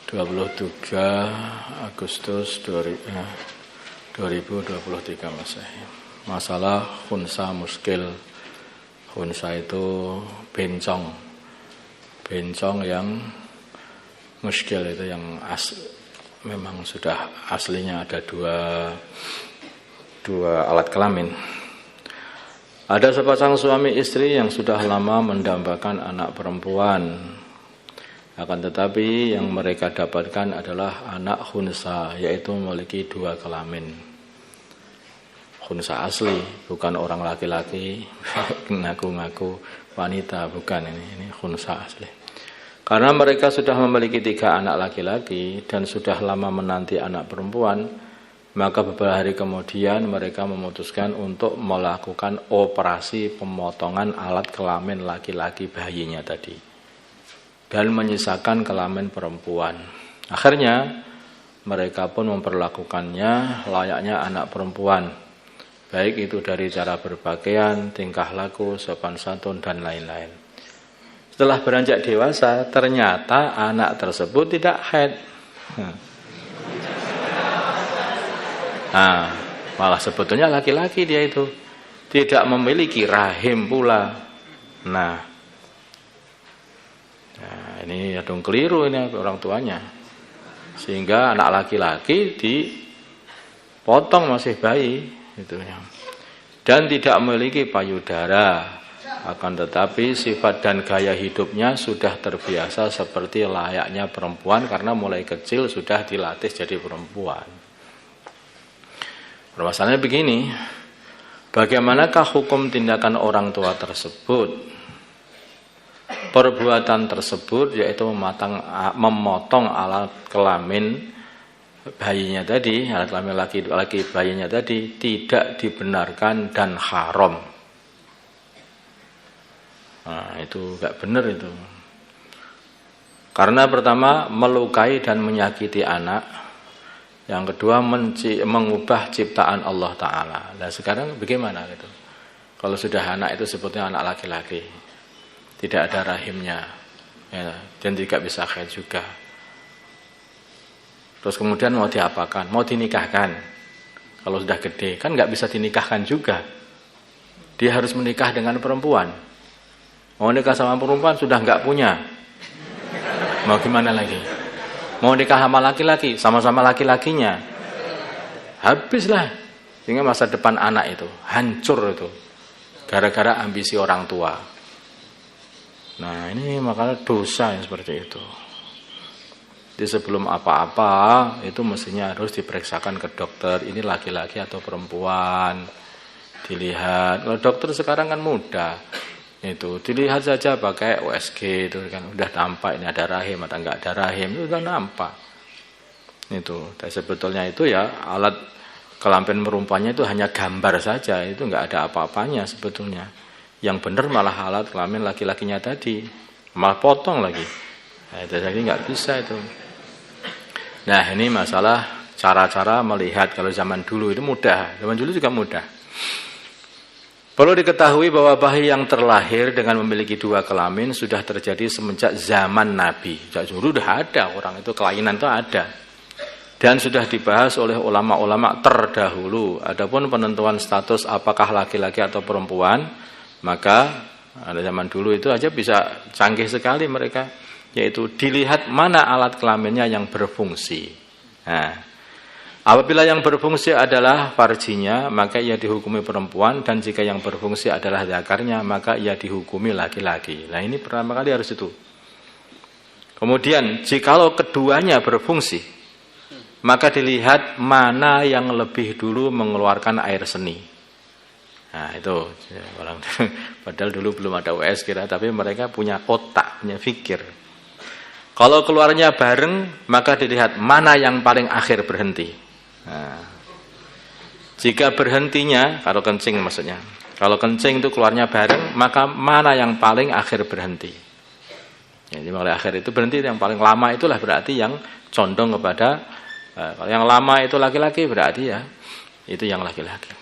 23 Agustus 2023 Masehi. Masalah khunsa muskil. Khunsa itu bencong. Bencong yang muskil itu yang memang sudah aslinya ada dua alat kelamin. Ada sepasang suami istri yang sudah lama mendambakan anak perempuan. Akan tetapi yang mereka dapatkan adalah anak khunsa, yaitu memiliki dua kelamin. Khunsa asli, bukan orang laki-laki ngaku-ngaku wanita, bukan ini khunsa asli. Karena mereka sudah memiliki 3 anak laki-laki dan sudah lama menanti anak perempuan, maka beberapa hari kemudian mereka memutuskan untuk melakukan operasi pemotongan alat kelamin laki-laki bayinya tadi dan menyisakan kelamin perempuan. Akhirnya mereka pun memperlakukannya layaknya anak perempuan, baik itu dari cara berpakaian, tingkah laku, sopan santun dan lain-lain. Setelah beranjak dewasa, ternyata anak tersebut tidak haid. Nah, malah sebetulnya laki-laki dia itu, tidak memiliki rahim pula. Nah, ini adung keliru ini orang tuanya. Sehingga anak laki-laki dipotong masih bayi itu ya. Dan tidak memiliki payudara. Akan tetapi sifat dan gaya hidupnya sudah terbiasa seperti layaknya perempuan karena mulai kecil sudah dilatih jadi perempuan. Permasalahannya begini, bagaimanakah hukum tindakan orang tua tersebut? Perbuatan tersebut yaitu memotong alat kelamin bayinya tadi, alat kelamin laki-laki bayinya tadi tidak dibenarkan dan haram. Nah, itu enggak benar itu. Karena pertama melukai dan menyakiti anak. Yang kedua mengubah ciptaan Allah Ta'ala. Nah sekarang bagaimana gitu? Kalau sudah anak itu sebutnya anak laki-laki, tidak ada rahimnya, ya, dan tidak bisa haid juga. Terus kemudian mau diapakan? Mau dinikahkan. Kalau sudah gede, kan nggak bisa dinikahkan juga. Dia harus menikah dengan perempuan. Mau nikah sama perempuan sudah nggak punya. Mau gimana lagi? Mau nikah sama laki-laki, sama-sama laki-lakinya. Habislah. Sehingga masa depan anak itu hancur itu. Gara-gara ambisi orang tua. Nah ini makanya dosa yang seperti itu. Jadi sebelum apa-apa itu mestinya harus diperiksakan ke dokter. Ini laki-laki atau perempuan. Dilihat. Kalau dokter sekarang kan mudah. Itu dilihat saja pakai USG itu kan udah nampak ini ada rahim atau enggak ada rahim itu udah nampak. Itu. Dan sebetulnya itu ya alat kelamin perempuannya itu hanya gambar saja, itu enggak ada apa-apanya sebetulnya. Yang benar malah alat kelamin laki-lakinya tadi, malah potong lagi. Nah, itu jadi enggak bisa itu. Nah, ini masalah cara-cara melihat. Kalau zaman dulu itu mudah, zaman dulu juga mudah. Perlu diketahui bahwa bayi yang terlahir dengan memiliki 2 kelamin sudah terjadi semenjak zaman Nabi. Sejak dulu sudah ada, orang itu kelainan itu ada. Dan sudah dibahas oleh ulama-ulama terdahulu. Adapun penentuan status apakah laki-laki atau perempuan, maka ada zaman dulu itu aja bisa canggih sekali mereka. Yaitu dilihat mana alat kelaminnya yang berfungsi. Nah, apabila yang berfungsi adalah farjinya, maka ia dihukumi perempuan, dan jika yang berfungsi adalah zakarnya, maka ia dihukumi laki-laki. Nah ini pertama kali harus itu. Kemudian, jikalau keduanya berfungsi, maka dilihat mana yang lebih dulu mengeluarkan air seni. Nah itu, padahal dulu belum ada US kira, tapi mereka punya otak, punya fikir. Kalau keluarnya bareng, maka dilihat mana yang paling akhir berhenti. Nah, jika berhentinya, kalau kencing maksudnya, kalau kencing itu keluarnya bareng, maka mana yang paling akhir berhenti. Jadi mulai akhir itu berhenti, yang paling lama itulah berarti yang condong kepada, kalau yang lama itu laki-laki berarti ya itu yang laki-laki.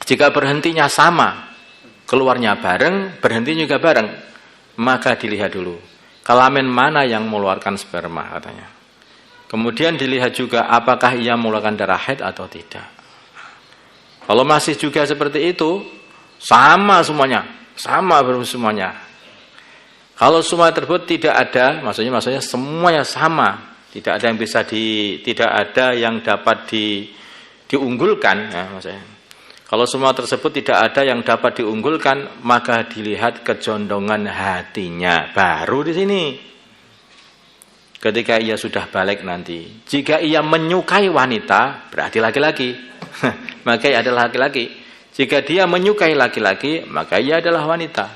Jika berhentinya sama, keluarnya bareng, berhenti juga bareng, maka dilihat dulu kelamin mana yang mengeluarkan sperma katanya. Kemudian dilihat juga apakah ia mengeluarkan darah haid atau tidak. Kalau masih juga seperti itu, sama semuanya, sama semuanya. Kalau semua tersebut tidak ada, maksudnya semuanya sama, tidak ada yang bisa tidak ada yang dapat diunggulkan, ya, maksudnya. Kalau semua tersebut tidak ada yang dapat diunggulkan, maka dilihat kecondongan hatinya. Baru di sini. Ketika ia sudah balik nanti, jika ia menyukai wanita, berarti laki-laki. Maka ia adalah laki-laki. Jika dia menyukai laki-laki, maka ia adalah wanita.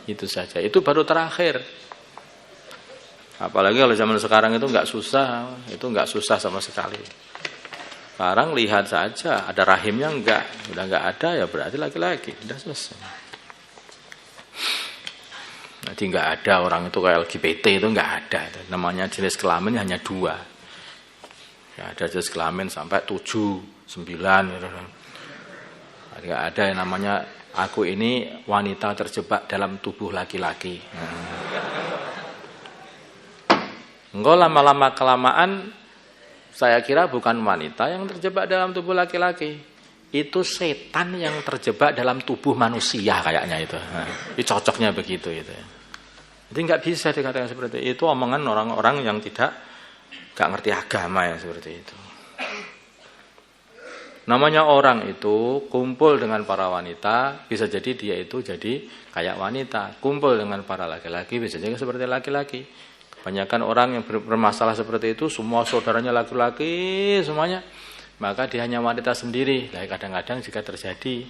Itu saja. Itu baru terakhir. Apalagi kalau zaman sekarang itu nggak susah, sama sekali. Sekarang lihat saja, ada rahimnya enggak, udah nggak ada ya berarti laki-laki, sudah selesai. Jadi nggak ada orang itu kayak LGBT itu nggak ada. Namanya jenis kelamin hanya 2. Ya, ada jenis kelamin sampai 7, 9. Gitu. Nggak ada yang namanya aku ini wanita terjebak dalam tubuh laki-laki. Enggak, lama-lama kelamaan saya kira bukan wanita yang terjebak dalam tubuh laki-laki. Itu setan yang terjebak dalam tubuh manusia kayaknya itu. Itu cocoknya begitu itu. Jadi nggak bisa dikatakan seperti itu. Omongan orang-orang yang nggak ngerti agama ya seperti itu. Namanya orang itu kumpul dengan para wanita, bisa jadi dia itu jadi kayak wanita. Kumpul dengan para laki-laki, bisa jadi seperti laki-laki. Kebanyakan orang yang bermasalah seperti itu, semua saudaranya laki-laki semuanya. Maka dia hanya wanita sendiri. Nah, kadang-kadang jika terjadi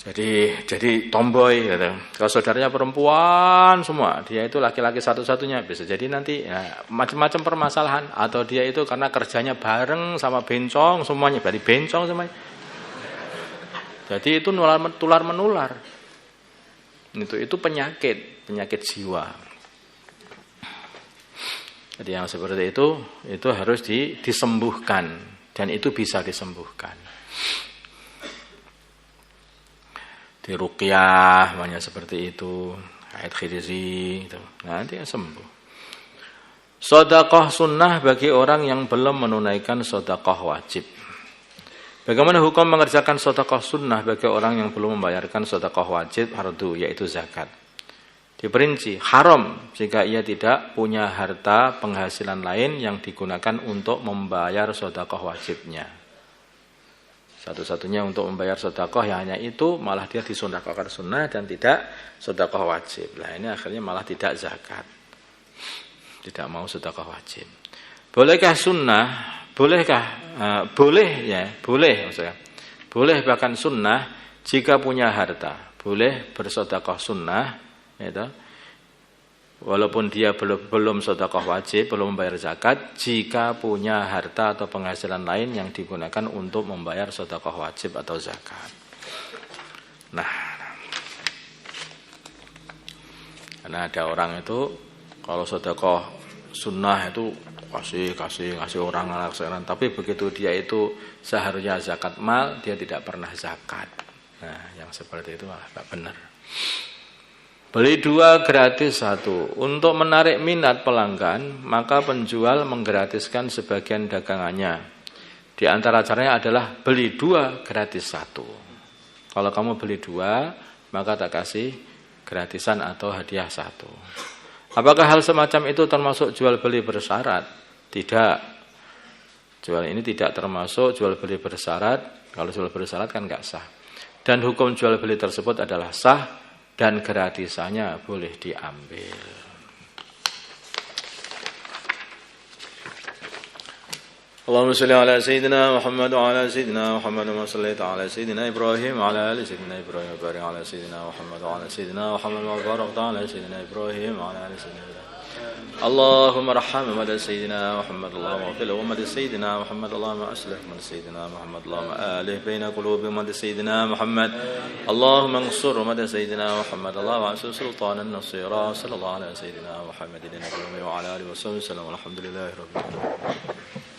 jadi tomboy gitu. Kalau saudaranya perempuan semua, dia itu laki-laki satu-satunya. Bisa jadi nanti ya, macam-macam permasalahan. Atau dia itu karena kerjanya bareng sama bencong semuanya, berarti bencong semuanya. Itu tular menular. Itu penyakit jiwa. Jadi yang seperti itu harus disembuhkan, dan itu bisa disembuhkan. Diruqyah, namanya seperti itu, haid khizi, itu nanti sembuh. Sedekah sunnah bagi orang yang belum menunaikan sedekah wajib. Bagaimana hukum mengerjakan sedekah sunnah bagi orang yang belum membayarkan sedekah wajib fardu, yaitu zakat? Diperinci, haram jika ia tidak punya harta penghasilan lain yang digunakan untuk membayar sedekah wajibnya. Satu-satunya untuk membayar sedekah yang hanya itu, malah dia disedekahkan sunnah dan tidak sedekah wajib. Nah ini akhirnya malah tidak zakat. Tidak mau sedekah wajib. Bolehkah sunnah? Bolehkah? Boleh maksudnya. Boleh bahkan sunnah jika punya harta. Boleh bersedekah sunnah, gitu. Walaupun dia belum sedekah wajib, belum membayar zakat, jika punya harta atau penghasilan lain yang digunakan untuk membayar sedekah wajib atau zakat. Nah, karena ada orang itu kalau sedekah sunnah itu kasih orang laksanakan, tapi begitu dia itu seharusnya zakat mal, dia tidak pernah zakat. Nah, yang seperti itu malah tidak benar. Beli 2 gratis 1. Untuk menarik minat pelanggan, maka penjual menggratiskan sebagian dagangannya. Di antara caranya adalah beli 2 gratis 1. Kalau kamu beli 2, maka tak kasih gratisan atau hadiah 1. Apakah hal semacam itu termasuk jual beli bersyarat? Tidak. Jual ini tidak termasuk jual beli bersyarat. Kalau jual beli bersyarat kan enggak sah. Dan hukum jual beli tersebut adalah sah, dan gratisannya boleh diambil. Allahumma shalli ala sayyidina Muhammad wa ala sayyidina Muhammad wa salli ala sayyidina Ibrahim wa ala ali sayyidina Ibrahim wa barik ala sayyidina Muhammad wa ala sayyidina Muhammad wa barik ala sayyidina Ibrahim wa ala ali sayyidina Ibrahim. Allahumma arham mad sayyidina Muhammad, Allahumma ighfir lahu mad sayyidina Muhammad, Allahumma aslih mad sayyidina Muhammad, Allahumma alih baina qulubi mad sayyidina Muhammad, Allahumma ansur mad sayyidina Muhammad, Allahumma ansur sultanan nasira, sallallahu ala sayyidina Muhammadin wa ala alihi wa sallam, alhamdulillahi rabbil alamin.